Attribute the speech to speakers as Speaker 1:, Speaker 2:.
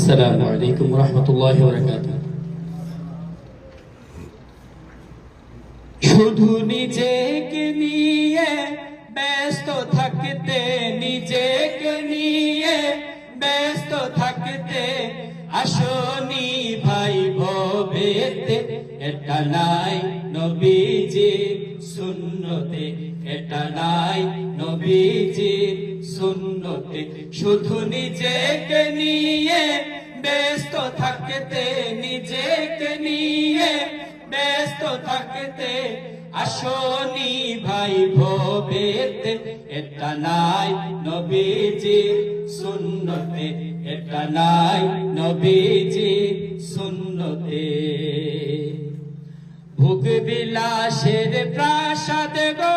Speaker 1: আসসালামু আলাইকুম ওয়া রাহমাতুল্লাহি ওয়া বারাকাতুহু। শুধু নিজেকে নিয়ে ব্যস্ত থাকতে, নিজেকে নিয়ে ব্যস্ত থাকতে আসনি ভাই ভবেতে, এটা নাই নবীজির সুন্নতে, এটা নাই নবীজির সুন্নতে। শুধু নিজেকে নিয়ে ব্যস্ত থাকতে, নিজেকে নিয়ে ব্যস্ত থাকতে আসনি ভাই ভবেতে, এটা নাই নবীজির সুন্নতে, এটা নাই নবীজির সুন্নতে। ভোগ বিলাসের প্রাসাদ গো